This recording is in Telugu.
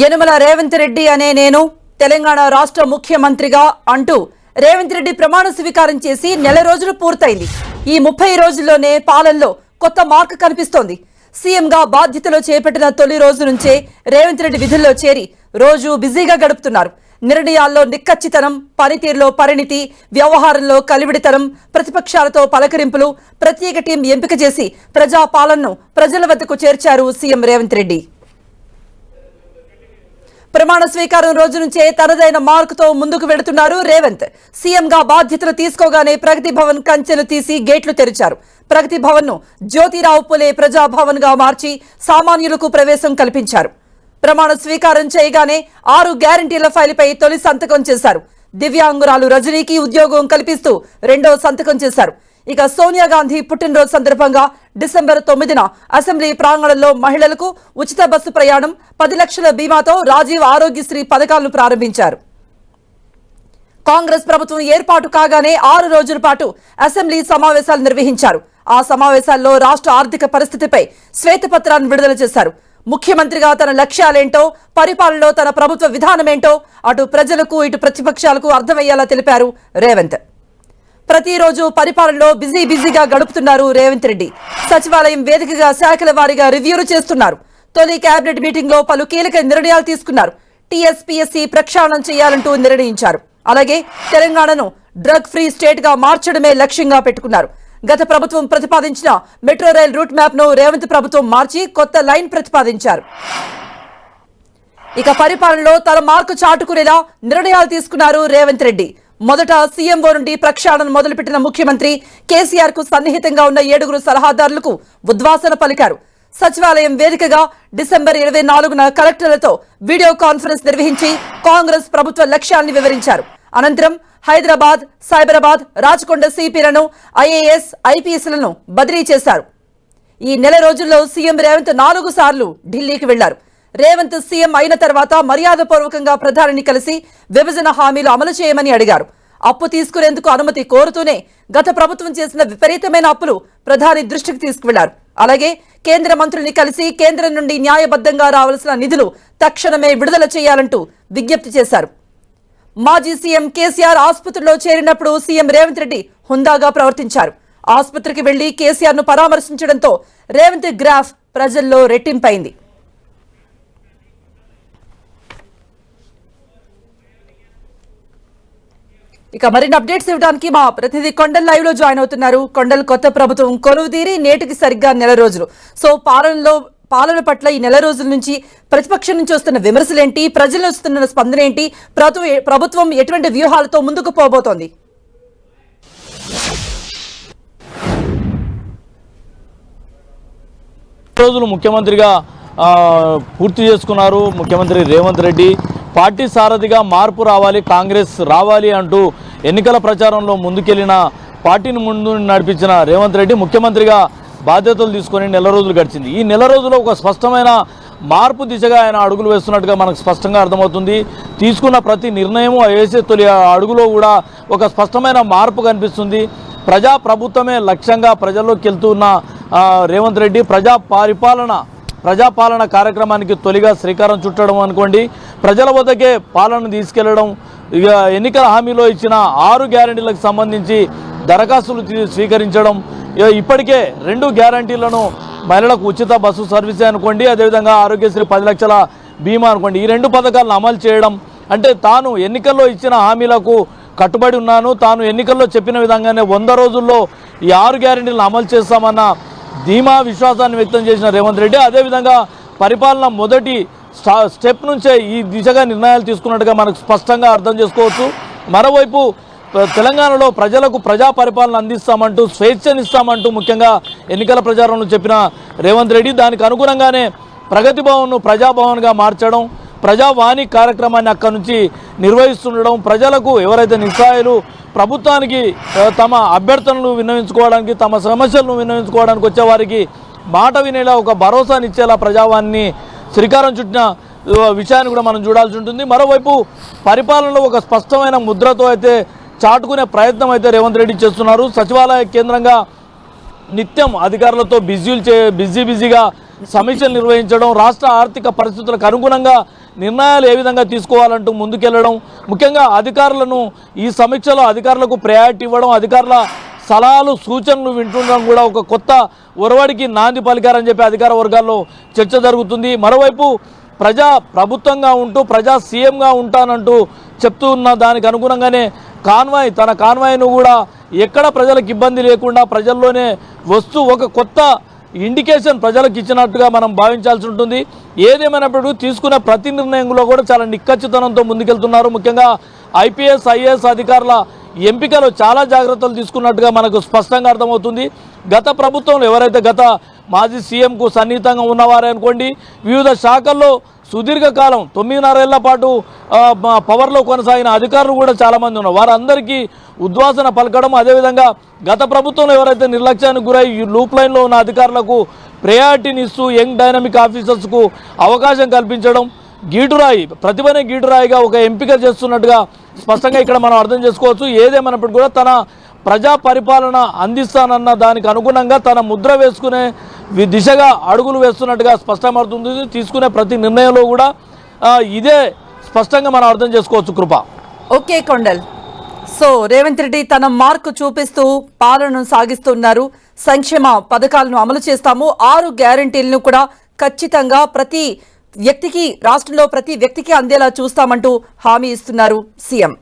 యనమల రేవంత్ రెడ్డి అనే నేను తెలంగాణ రాష్ట్ర ముఖ్యమంత్రిగా అంటూ రేవంత్ రెడ్డి ప్రమాణ స్వీకారం చేసి నెల రోజులు పూర్తయింది. ఈ 30 రోజుల్లోనే పాలనలో కొత్త మార్క్ కనిపిస్తోంది. సీఎంగా బాధ్యతలు చేపట్టిన తొలి రోజు నుంచే రేవంత్ రెడ్డి విధుల్లో చేరి రోజు బిజీగా గడుపుతున్నారు. నిర్ణయాల్లో నిక్కచ్చితనం, పనితీరులో పరిణితి, వ్యవహారంలో కలివిడితనం, ప్రతిపక్షాలతో పలకరింపులు, ప్రత్యేక టీం ఎంపిక చేసి ప్రజాపాలనను ప్రజల వద్దకు చేర్చారు సీఎం రేవంత్ రెడ్డి. ప్రమాణ స్వీకారం రోజు నుంచే తనదైన మార్కుతో ముందుకు వెడుతున్నారు రేవంత్. సీఎంగా బాధ్యతలు తీసుకోగానే ప్రగతి భవన్ కంచెలు తీసి గేట్లు తెరిచారు. ప్రగతి భవన్ ను జ్యోతిరావు పులే ప్రజాభవన్ గా మార్చి సామాన్యులకు ప్రవేశం కల్పించారు. ప్రమాణ స్వీకారం చేయగానే 6 గ్యారంటీల ఫైలుపై తొలి సంతకం చేశారు. దివ్యాంగురాలు రజనీకి ఉద్యోగం కల్పిస్తూ రెండో సంతకం చేశారు. ఇక సోనియా గాంధీ పుట్టినరోజు సందర్భంగా డిసెంబర్ 9న అసెంబ్లీ ప్రాంగణంలో మహిళలకు ఉచిత బస్సు ప్రయాణం, 10 లక్షల బీమాతో రాజీవ్ ఆరోగ్యశ్రీ పథకాలను ప్రారంభించారు. కాంగ్రెస్ ప్రభుత్వం ఏర్పాటు కాగానే 6 రోజుల పాటు అసెంబ్లీ సమావేశాలు నిర్వహించారు. ఆ సమావేశాల్లో రాష్ట్ర ఆర్థిక పరిస్థితిపై శ్వేతపత్రాన్ని విడుదల చేశారు. ముఖ్యమంత్రిగా తన లక్ష్యాలేంటో, పరిపాలనలో తన ప్రభుత్వ విధానమేంటో అటు ప్రజలకు ఇటు ప్రతిపక్షాలకు అర్థమయ్యేలా తెలిపారు రేవంత్. ప్రతిరోజు పరిపాలనలో బిజీగా గడుపుతున్నారు రేవంత్ రెడ్డి. సచివాలయం వేదికగా శాఖల వారీగా రివ్యూలు చేస్తున్నారు. తొలి కేబినెట్ మీటింగ్ లో పలు కీలక నిర్ణయాలు తీసుకున్నారు. టీఎస్పీఎస్సీ ప్రక్షాళన చేయాలంటూ నిర్ణయించారు. అలాగే తెలంగాణను డ్రగ్ ఫ్రీ స్టేట్ గా మార్చడమే లక్ష్యంగా పెట్టుకున్నారు. గత ప్రభుత్వం ప్రతిపాదించిన మెట్రో రైల్ రూట్ మ్యాప్ ను రేవంత్ ప్రభుత్వం మార్చి కొత్త లైన్ ప్రతిపాదించారు. ఇక పరిపాలనలో తన మార్కు చాటుకునేలా నిర్ణయాలు తీసుకున్నారు రేవంత్ రెడ్డి. మొదట సీఎంఓ నుండి ప్రక్షాళన మొదలుపెట్టిన ముఖ్యమంత్రి కేసీఆర్ కు సన్నిహితంగా ఉన్న 7 సలహాదారులకు ఉద్వాసన పలికారు. సచివాలయం వేదికగా డిసెంబర్ 24న కలెక్టర్లతో వీడియో కాన్ఫరెన్స్ నిర్వహించి కాంగ్రెస్ ప్రభుత్వ లక్ష్యాన్ని వివరించారు. అనంతరం హైదరాబాద్, సైబరాబాద్, రాచకొండ సిపిలను, ఐఏఎస్, ఐపీఎస్లను బదిలీ చేశారు. ఈ నెల రోజుల్లో సీఎం రేవంత్ 4 సార్లు ఢిల్లీకి వెళ్లారు. రేవంత్ సీఎం అయిన తర్వాత మర్యాదపూర్వకంగా ప్రధానిని కలిసి విభజన హామీలు అమలు చేయమని అడిగారు. అప్పు తీసుకునేందుకు అనుమతి కోరుతూనే గత ప్రభుత్వం చేసిన విపరీతమైన అప్పులు ప్రధాని దృష్టికి తీసుకువెళ్లారు. అలాగే కేంద్ర మంత్రుల్ని కలిసి కేంద్రం నుండి న్యాయబద్ధంగా రావాల్సిన నిధులు తక్షణమే విడుదల చేయాలంటూ విజ్ఞప్తి చేశారు. మాజీ సీఎం కేసీఆర్ ఆసుపత్రిలో చేరినప్పుడు సీఎం రేవంత్ రెడ్డి హుందాగా ప్రవర్తించారు. ఆసుపత్రికి వెళ్లి కేసీఆర్ ను పరామర్శించడంతో రేవంత్ గ్రాఫ్ ప్రజల్లో రెట్టింపైంది. ఇక మరిన్ని అప్డేట్స్ ఇవ్వడానికి మా ప్రతినిధి కొండల్ లైవ్ లో జాయిన్ అవుతున్నారు. కొండల్, కొత్త ప్రభుత్వం కొలువుదీరి నేటికి సరిగ్గా నెల రోజులు. సో పాలన పట్ల ఈ నెల రోజుల నుంచి ప్రతిపక్షం నుంచి వస్తున్న విమర్శలేంటి, ప్రజలు వస్తున్న స్పందన ఏంటి, ప్రభుత్వం ఎటువంటి వ్యూహాలతో ముందుకు పోబోతోంది? రోజులు ముఖ్యమంత్రిగా పూర్తి చేసుకున్నారు ముఖ్యమంత్రి రేవంత్ రెడ్డి. పార్టీ సారథిగా మార్పు రావాలి, కాంగ్రెస్ రావాలి అంటూ ఎన్నికల ప్రచారంలో ముందుకెళ్లిన, పార్టీని ముందు నడిపించిన రేవంత్ రెడ్డి ముఖ్యమంత్రిగా బాధ్యతలు తీసుకొని నెల రోజులు గడిచింది. ఈ నెల రోజుల్లో ఒక స్పష్టమైన మార్పు దిశగా ఆయన అడుగులు వేస్తున్నట్టుగా మనకు స్పష్టంగా అర్థమవుతుంది. తీసుకున్న ప్రతి నిర్ణయము వేసే తొలి అడుగులో కూడా ఒక స్పష్టమైన మార్పు కనిపిస్తుంది. ప్రభుత్వమే లక్ష్యంగా ప్రజల్లోకి వెళ్తున్న రేవంత్ రెడ్డి ప్రజాపాలన కార్యక్రమానికి తొలిగా శ్రీకారం చుట్టడం అనుకోండి. ప్రజల వద్దకే పాలన తీసుకెళ్లడం, ఇక ఎన్నికల హామీలో ఇచ్చిన 6 గ్యారంటీలకు సంబంధించి దరఖాస్తులు స్వీకరించడం, ఇప్పటికే 2 గ్యారంటీలను మహిళలకు ఉచిత బస్సు సర్వీసే అనుకోండి, అదేవిధంగా ఆరోగ్యశ్రీ 10 లక్షల బీమా అనుకోండి, ఈ 2 పథకాలను అమలు చేయడం. అంటే తాను ఎన్నికల్లో ఇచ్చిన హామీలకు కట్టుబడి ఉన్నాను, తాను ఎన్నికల్లో చెప్పిన విధంగానే 100 రోజుల్లో ఈ 6 గ్యారంటీలను అమలు చేస్తామన్న ధీమా విశ్వాసాన్ని వ్యక్తం చేసిన రేవంత్ రెడ్డి అదేవిధంగా పరిపాలన మొదటి స్టెప్ నుంచే ఈ దిశగా నిర్ణయాలు తీసుకున్నట్టుగా మనకు స్పష్టంగా అర్థం చేసుకోవచ్చు. మరోవైపు తెలంగాణలో ప్రజలకు ప్రజా పరిపాలన అందిస్తామంటూ, స్వేచ్ఛనిస్తామంటూ ముఖ్యంగా ఎన్నికల ప్రచారంలో చెప్పిన రేవంత్ రెడ్డి దానికి అనుగుణంగానే ప్రగతి భవన్ను ప్రజాభవన్గా మార్చడం, ప్రజావాణి కార్యక్రమాన్ని అక్కడి నుంచి నిర్వహిస్తుండడం, ప్రజలకు ఎవరైతే నిస్సహాయులు ప్రభుత్వానికి తమ అభ్యర్థనలు విన్నవించుకోవడానికి, తమ సమస్యలను విన్నవించుకోవడానికి వచ్చే వారికి మాట వినేలా ఒక భరోసానిచ్చేలా ప్రజావాణిని శ్రీకారం చుట్టిన విషయాన్ని కూడా మనం చూడాల్సి ఉంటుంది. మరోవైపు పరిపాలనలో ఒక స్పష్టమైన ముద్రతో అయితే చాటుకునే ప్రయత్నం అయితే రేవంత్ రెడ్డి చేస్తున్నారు. సచివాలయ కేంద్రంగా నిత్యం అధికారులతో బిజీగా సమీక్షలు నిర్వహించడం, రాష్ట్ర ఆర్థిక పరిస్థితులకు అనుగుణంగా నిర్ణయాలు ఏ విధంగా తీసుకోవాలంటూ ముందుకెళ్లడం, ముఖ్యంగా అధికారులను ఈ సమీక్షలో అధికారులకు ప్రయారిటీ ఇవ్వడం, అధికారుల సలహాలు సూచనలు వింటుండడం కూడా ఒక కొత్త ఒరవడికి నాంది పలికారని చెప్పి అధికార వర్గాల్లో చర్చ జరుగుతుంది. మరోవైపు ప్రభుత్వంగా ఉంటూ ప్రజా సీఎంగా ఉంటానంటూ చెప్తూ ఉన్న దానికి అనుగుణంగానే తన కాన్వాయ్ను కూడా ఎక్కడ ప్రజలకు ఇబ్బంది లేకుండా ప్రజల్లోనే వస్తూ ఒక కొత్త ఇండికేషన్ ప్రజలకు ఇచ్చినట్టుగా మనం భావించాల్సి ఉంటుంది. ఏదేమైనప్పుడు తీసుకునే ప్రతి నిర్ణయంలో కూడా చాలా నిక్కచ్చితనంతో ముందుకెళ్తున్నారు. ముఖ్యంగా ఐపీఎస్ ఐఏఎస్ అధికారుల ఎంపికలో చాలా జాగ్రత్తలు తీసుకున్నట్టుగా మనకు స్పష్టంగా అర్థమవుతుంది. గత ప్రభుత్వంలో ఎవరైతే గత మాజీ సీఎంకు సన్నిహితంగా ఉన్నవారే అనుకోండి, వివిధ శాఖల్లో సుదీర్ఘకాలం 9.5 ఏళ్ల పాటు పవర్లో కొనసాగిన అధికారులు కూడా చాలామంది ఉన్నారు. వారందరికీ ఉద్వాసన పలకడం, అదేవిధంగా గత ప్రభుత్వంలో ఎవరైతే నిర్లక్ష్యానికి గురై లూప్ లైన్లో ఉన్న అధికారులకు ప్రయారిటీని ఇస్తూ యంగ్ డైనమిక్ ఆఫీసర్స్కు అవకాశం కల్పించడం, ప్రతిభనే గీటురాయిగా ఒక ఎంపిక చేస్తున్నట్టుగా స్పష్టంగా ఇక్కడ మనం అర్థం చేసుకోవచ్చు. ఏదేమైనప్పుడు కూడా తన ప్రజా పరిపాలన అందిస్తానన్న దానికి అనుగుణంగా తన ముద్ర వేసుకునే దిశగా అడుగులు వేస్తున్నట్టుగా స్పష్టమవుతుంది. తీసుకునే ప్రతి నిర్ణయంలో కూడా ఇదే స్పష్టంగా మనం అర్థం చేసుకోవచ్చు. కృప. ఓకే కొండల్. సో రేవంత్ రెడ్డి తన మార్కు చూపిస్తూ పాలనను సాగిస్తున్నారు. సంక్షేమ పథకాలను అమలు చేస్తాము, 6 గ్యారంటీలను కూడా ఖచ్చితంగా ప్రతి వ్యక్తికి రాష్ట్రంలో ప్రతి వ్యక్తికి అందేలా చూస్తామంటూ హామీ ఇస్తున్నారు సీఎం.